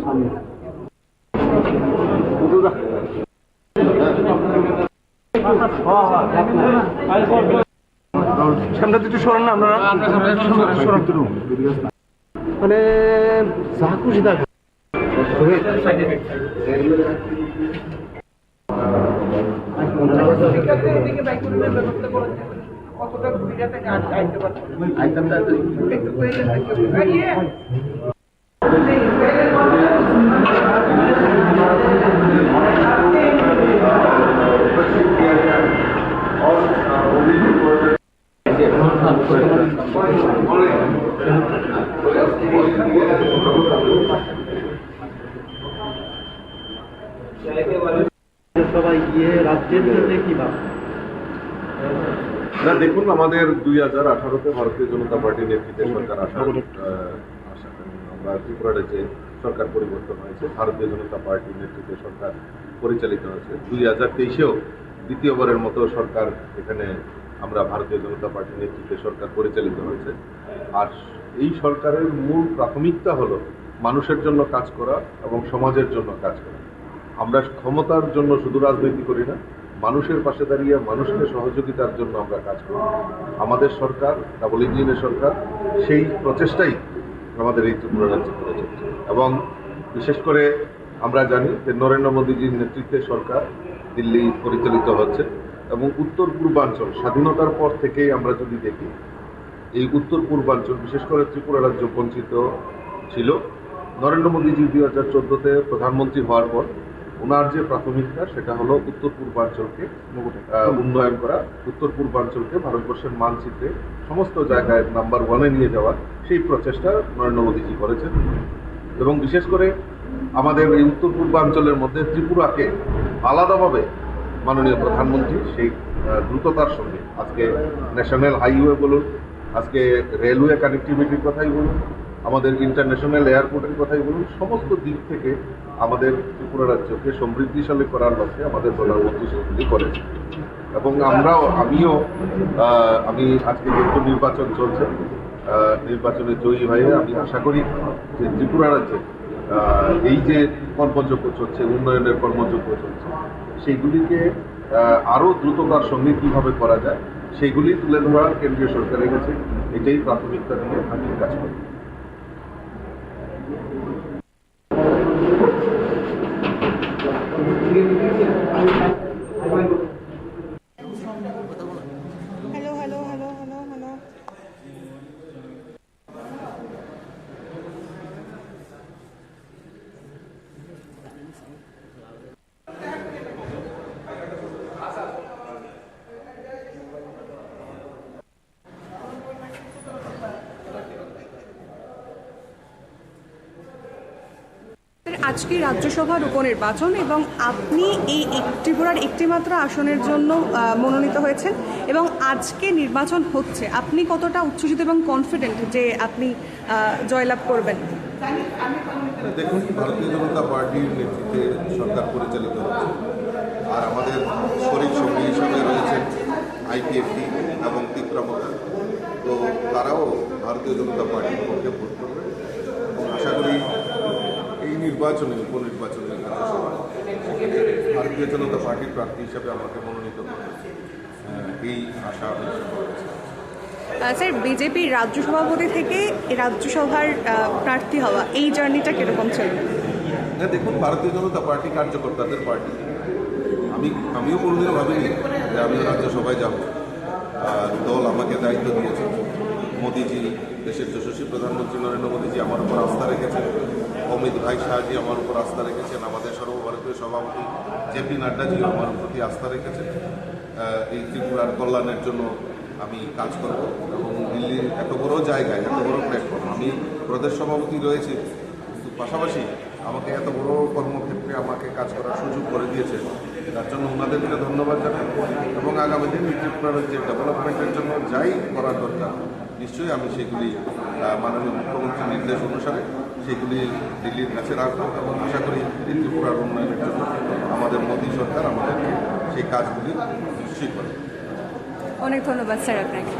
সামনে সামনে দুটো সরান না আপনারা মানে যা খুশি তা সবাই গিয়ে রাজ্যের জন্য কি ভাব না দেখুন আমাদের 2018-তে ভারতীয় জনতা পার্টির নেতৃত্বে সরকার আমরা ত্রিপুরা রাজ্যে সরকার পরিবর্তন হয়েছে, ভারতীয় জনতা পার্টির নেতৃত্বে সরকার পরিচালিত হয়েছে। 2023-এও দ্বিতীয়বারের মতো সরকার এখানে আমরা ভারতীয় জনতা পার্টির নেতৃত্বে সরকার পরিচালিত হয়েছে। আর এই সরকারের মূল প্রাথমিকতা হলো মানুষের জন্য কাজ করা এবং সমাজের জন্য কাজ করা। আমরা ক্ষমতার জন্য শুধু রাজনীতি করি না, মানুষের পাশে দাঁড়িয়ে মানুষকে সহযোগিতার জন্য আমরা কাজ করি। আমাদের সরকার, ডাবল ইঞ্জিনের সরকার, সেই প্রচেষ্টাই আমাদের এই ত্রিপুরা রাজ্যে করেছে। এবং বিশেষ করে আমরা জানি যে নরেন্দ্র মোদীজির নেতৃত্বে সরকার দিল্লি পরিচালিত হচ্ছে এবং উত্তর পূর্বাঞ্চল স্বাধীনতার পর থেকেই আমরা যদি দেখি, এই উত্তর পূর্বাঞ্চল বিশেষ করে ত্রিপুরা রাজ্য বঞ্চিত ছিল। নরেন্দ্র মোদীজি 2014-তে প্রধানমন্ত্রী হওয়ার পর ওনার যে প্রাথমিকতা সেটা হলো উত্তর পূর্বাঞ্চলকে উন্নয়ন করা, উত্তর পূর্বাঞ্চলকে ভারতবর্ষের মানচিত্রে সমস্ত জায়গায় নাম্বার 1-এ নিয়ে যাওয়ার সেই প্রচেষ্টা নরেন্দ্র মোদীজি করেছেন। এবং বিশেষ করে আমাদের এই উত্তর পূর্বাঞ্চলের মধ্যে ত্রিপুরাকে আলাদাভাবে মাননীয় প্রধানমন্ত্রী সেই দ্রুততার সঙ্গে আজকে ন্যাশনাল হাইওয়ে বলুন, আজকে রেলওয়ে কানেক্টিভিটির কথাই বলুন, আমাদের ইন্টারন্যাশনাল এয়ারপোর্টের কথাই বলুন, সমস্ত দিক থেকে আমাদের ত্রিপুরা রাজ্যকে সমৃদ্ধিশালী করার লক্ষ্যে আমাদের প্রধানমন্ত্রী সেগুলি করেছে। এবং আমি আজকে যেহেতু নির্বাচন চলছে, নির্বাচনে জয়ী হয়ে আমি আশা করি যে ত্রিপুরা রাজ্যে এই যে কর্মযজ্ঞ চলছে, উন্নয়নের কর্মযজ্ঞ চলছে, সেইগুলিকে আরও দ্রুততার সঙ্গে কীভাবে করা যায় সেইগুলি তুলে ধরার কেন্দ্রীয় সরকারের কাছে এটাই প্রাথমিকতা দিয়ে আমি কাজ করি। হ্যালো। আজকে রাজ্যসভার উপনির্বাচন এবং আপনি এই ত্রিপুরার একটিমাত্র আসনের জন্য মনোনীত হয়েছেন এবং আজকে নির্বাচন হচ্ছে, আপনি কতটা উচ্ছ্বসিত এবং কনফিডেন্ট যে আপনি জয়লাভ করবেন? দেখুন, ভারতীয় জনতা পার্টির নেতৃত্বে সরকার পরিচালিত হচ্ছে, আর আমাদের শরীর সঙ্গী হিসাবে রয়েছেন আইপিএফটি এবং ত্রিপুরা মোর্চা। তো তারাও ভারতীয় জনতা পার্টির পক্ষে ভোট করবে এবং আশা করি এই নির্বাচনে, উপনির্বাচনে রাজ্যসভা সেখানে ভারতীয় জনতা পার্টির প্রার্থী হিসাবে আমাকে মনোনীত করবে, এই আশা আমি করেছি। স্যার, বিজেপির রাজ্য সভাপতি থেকে রাজ্যসভার প্রার্থী হওয়া, এই জার্নিটা কীরকম ছিল? দেখুন, ভারতীয় জনতা পার্টি কার্যকর্তাদের পার্টি। আমিও কোনোদিনও ভাবিনি যে আমি রাজ্যসভায় যাব। দল আমাকে দায়িত্ব দিয়েছে। মোদীজি, দেশের যশস্বী প্রধানমন্ত্রী নরেন্দ্র মোদীজি আমার উপর আস্থা রেখেছেন, অমিত ভাই শাহজি আমার উপর আস্থা রেখেছেন, আমাদের সর্বভারতীয় সভাপতি জেপি নাড্ডাজিও আমার প্রতি আস্থা রেখেছেন। এই ত্রিপুরার কল্যাণের জন্য আমি কাজ করব এবং দিল্লির এত বড় জায়গায়, এত বড় প্ল্যাটফর্ম, আমি প্রদেশ সভাপতি রয়েছি, কিন্তু পাশাপাশি আমাকে এত বড় কর্মক্ষেত্রে আমাকে কাজ করার সুযোগ করে দিয়েছে, তার জন্য ওনাদেরকে ধন্যবাদ জানাই। এবং আগামী দিন ত্রিপুরা রাজ্যের ডেভেলপমেন্টের জন্য যাই করার দরকার নিশ্চয়ই আমি সেগুলি মাননীয় মুখ্যমন্ত্রীর নির্দেশ অনুসারে সেগুলি দিল্লির কাছে রাখবো এবং আশা করি ত্রিপুরার উন্নয়নের জন্য আমাদের মোদী সরকার আমাদেরকে সেই কাজগুলি নিশ্চিত করে। অনেক ধন্যবাদ স্যার আপনাকে।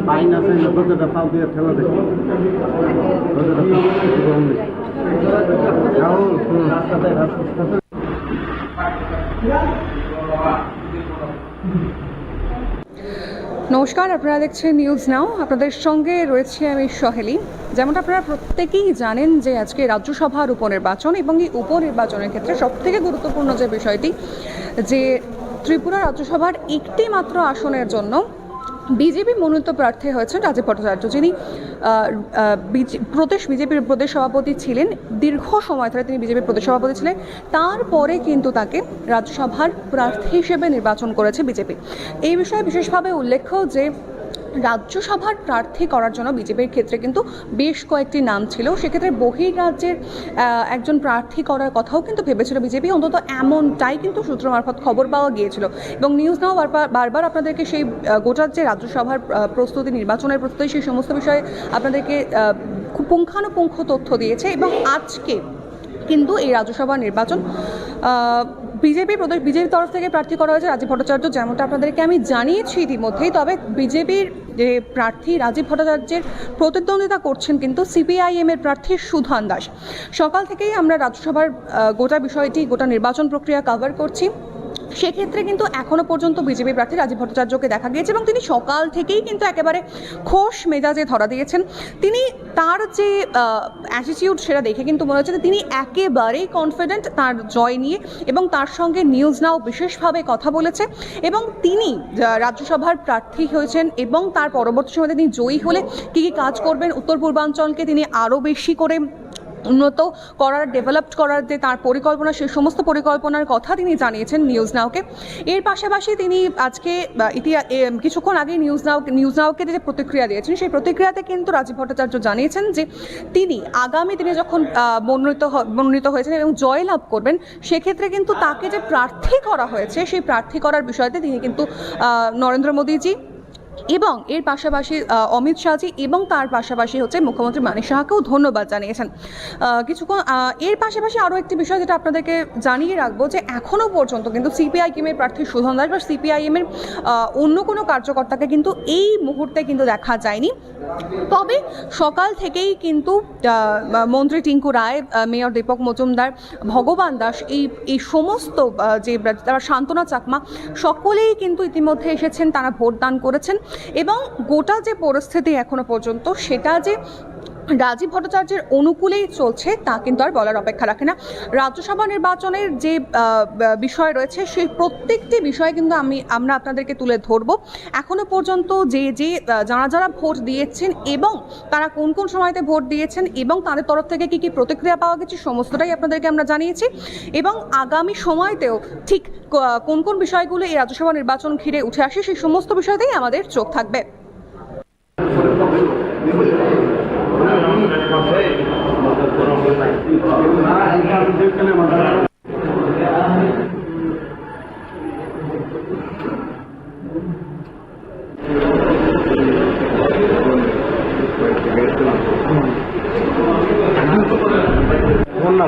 বাইন আছে যতটা ফাল দিয়ে ঠেলা দেখি নমস্কার, আপনারা দেখছেন নিউজ নাও। আপনাদের সঙ্গে রয়েছে আমি সহেলি। যেমনটা আপনারা প্রত্যেকেই জানেন যে আজকে রাজ্যসভার উপনির্বাচন এবং এই উপনির্বাচনের ক্ষেত্রে সবথেকে গুরুত্বপূর্ণ যে বিষয়টি, যে ত্রিপুরা রাজ্যসভার একটি মাত্র আসনের জন্য বিজেপি মনোনীত প্রার্থী হয়েছেন রাজীব ভট্টাচার্য, যিনি বিজেপির প্রদেশ সভাপতি ছিলেন। দীর্ঘ সময় ধরে তিনি বিজেপির প্রদেশ সভাপতি ছিলেন, তারপরে কিন্তু তাকে রাজ্যসভার প্রার্থী হিসেবে নির্বাচন করেছে বিজেপি। এই বিষয়ে বিশেষভাবে উল্লেখ্য যে রাজ্যসভার প্রার্থী করার জন্য বিজেপির ক্ষেত্রে কিন্তু বেশ কয়েকটি নাম ছিল। সেক্ষেত্রে বহির্রাজ্যের একজন প্রার্থী করার কথাও কিন্তু ভেবেছিল বিজেপি, অন্তত এমনটাই কিন্তু সূত্র মারফত খবর পাওয়া গিয়েছিল। এবং নিউজ নাও বারবার আপনাদেরকে সেই গোটার যে রাজ্যসভার প্রস্তুতি, নির্বাচনের প্রস্তুতি, সেই সমস্ত বিষয়ে আপনাদেরকে খুব পুঙ্খানুপুঙ্খ তথ্য দিয়েছে। এবং আজকে কিন্তু এই রাজ্যসভা নির্বাচন বিজেপির তরফ থেকে প্রার্থী করা হয়েছে রাজীব ভট্টাচার্য, যেমনটা আপনাদেরকে আমি জানিয়েছি ইতিমধ্যেই। তবে বিজেপির যে প্রার্থী রাজীব ভট্টাচার্যের প্রতিদ্বন্দ্বিতা করছেন কিন্তু সিপিআইএম এর প্রার্থী সুধান দাস। সকাল থেকেই আমরা রাজ্যসভার গোটা নির্বাচন প্রক্রিয়া কভার করছি। সেক্ষেত্রে কিন্তু এখনো পর্যন্ত বিজেপি প্রার্থী রাজীব ভট্টাচার্যকে দেখা গিয়েছে এবং তিনি সকাল থেকেই কিন্তু একেবারে খোশ মেজাজে ধরা দিয়েছেন। তিনি তার যে অ্যাটিটিউড সেটা দেখে কিন্তু মনে হচ্ছে যে তিনি একেবারেই কনফিডেন্ট তার জয় নিয়ে, এবং তার সঙ্গে নিউজ নাও বিশেষভাবে কথা বলেছে। এবং তিনি রাজ্যসভার প্রার্থী হয়েছেন এবং তার পরবর্তী সময়ে তিনি জয়ী হলে কী কী কাজ করবেন, উত্তর পূর্বাঞ্চলকে তিনি আরও বেশি করে উন্নত করার, ডেভেলপড করার যে তার পরিকল্পনা, সেই সমস্ত পরিকল্পনার কথা তিনি জানিয়েছেন নিউজ নাওকে। এর পাশাপাশি তিনি আজকে কিছুক্ষণ আগে নিউজ নাওকে যে প্রতিক্রিয়া দিয়েছেন, সেই প্রতিক্রিয়াতে কিন্তু রাজীব ভট্টাচার্য জানিয়েছেন যে তিনি আগামী দিনে যখন মনোনীত হয়েছেন এবং জয়লাভ করবেন, সেক্ষেত্রে কিন্তু তাকে যে প্রার্থী করা হয়েছে সেই প্রার্থী করার বিষয়তে তিনি কিন্তু নরেন্দ্র মোদীজি এবং এর পাশাপাশি অমিত শাহজি এবং তার পাশাপাশি হচ্ছে মুখ্যমন্ত্রী মানিক সাহাকেও ধন্যবাদ জানিয়েছেন। কিছুক্ষণ এর পাশাপাশি আরও একটি বিষয় যেটা আপনাদেরকে জানিয়ে রাখবো, যে এখনও পর্যন্ত কিন্তু সিপিআইএমের প্রার্থী সুধান দাস বা সিপিআইএমের অন্য কোনো কার্যকর্তাকে কিন্তু এই মুহূর্তে কিন্তু দেখা যায়নি। তবে সকাল থেকেই কিন্তু মন্ত্রী টিঙ্কু রায়, মেয়র দীপক মজুমদার, ভগবান দাস, এই সমস্ত যে তারা সান্ত্বনা চাকমা, সকলেই কিন্তু ইতিমধ্যে এসেছেন, তারা ভোটদান করেছেন। এবং গোটা যে পরিস্থিতি এখনো পর্যন্ত সেটা যে রাজীব ভট্টাচার্যের অনুকূলেই চলছে তা কিন্তু আর বলার অপেক্ষা রাখে না। রাজ্যসভা নির্বাচনের যে বিষয় রয়েছে সেই প্রত্যেকটি বিষয় কিন্তু আমরা আপনাদেরকে তুলে ধরবো। এখনো পর্যন্ত যারা ভোট দিয়েছেন এবং তারা কোন কোন সময়তে ভোট দিয়েছেন এবং তাদের তরফ থেকে কী কী প্রতিক্রিয়া পাওয়া গেছে সমস্তটাই আপনাদেরকে আমরা জানিয়েছি। এবং আগামী সময়তেও ঠিক কোন কোন বিষয়গুলো এই রাজ্যসভা নির্বাচন ঘিরে উঠে আসে সেই সমস্ত বিষয়তেই আমাদের চোখ থাকবে।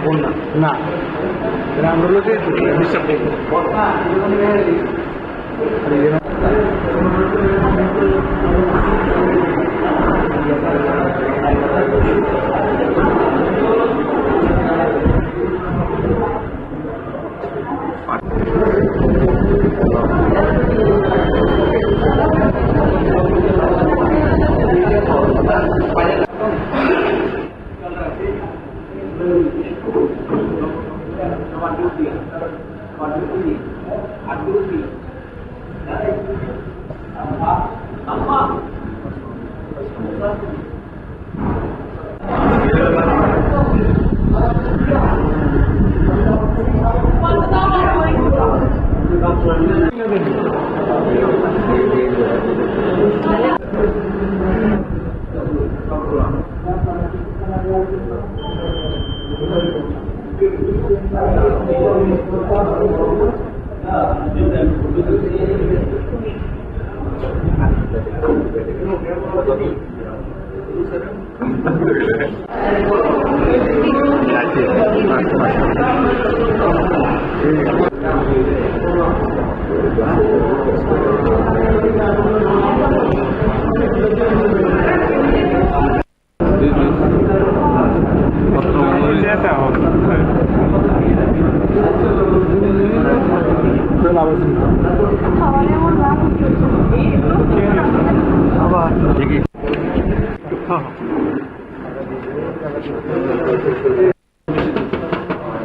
বন্যা না আমরা লোকে ডিস্টার্ব দেখবো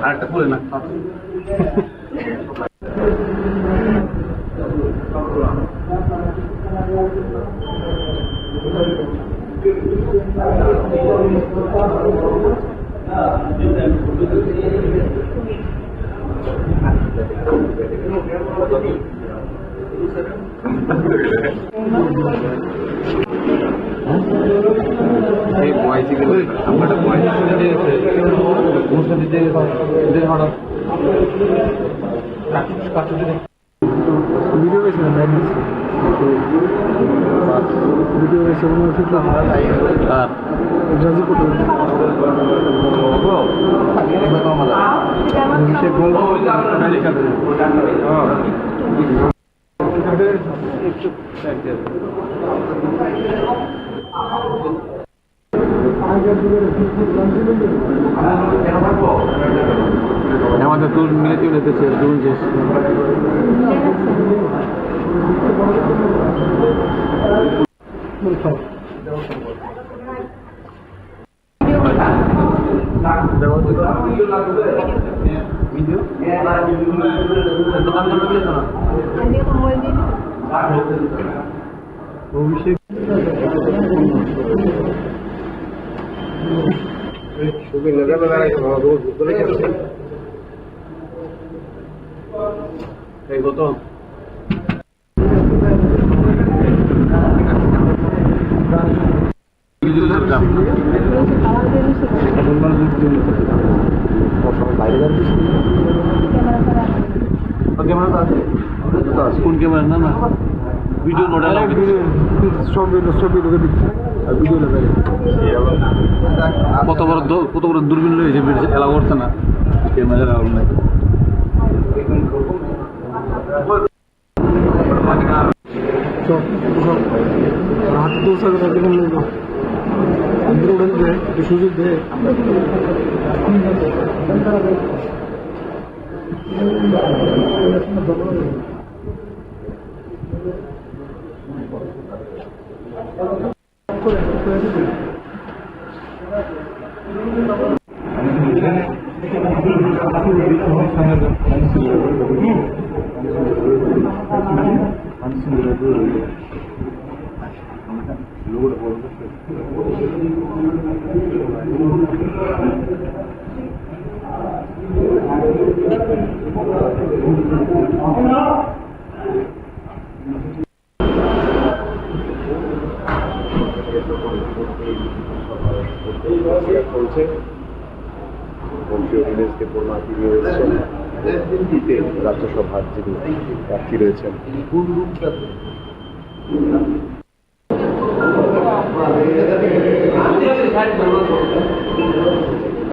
আরেকটা বলে না ভিডিও হয়েছিল ভিডিও আছে মনে হচ্ছে আর রাজু পটল অভিষেক বল আমাদের তোর মিলে চলে যেতেছে দুজন যে অভিষেক কোন ক্যামেরা না না ভিডিও নোটা সব ভিডিওকে দিচ্ছে আর ভিডিও লাগাই কত বড় দূরবীন রয়েছে এলাকা করছে না ক্যামেরা এলাকা নাই সব হাতে তো সাথে রাখতে কোন লোক আন্দর উড়ে দেয় একটু সুযোগ দেয় চলছে বংশীয় দীনেশকে পূর্ণাতি রয়েছেন রাজ্যসভার যিনি প্রার্থী রয়েছেন Thank you.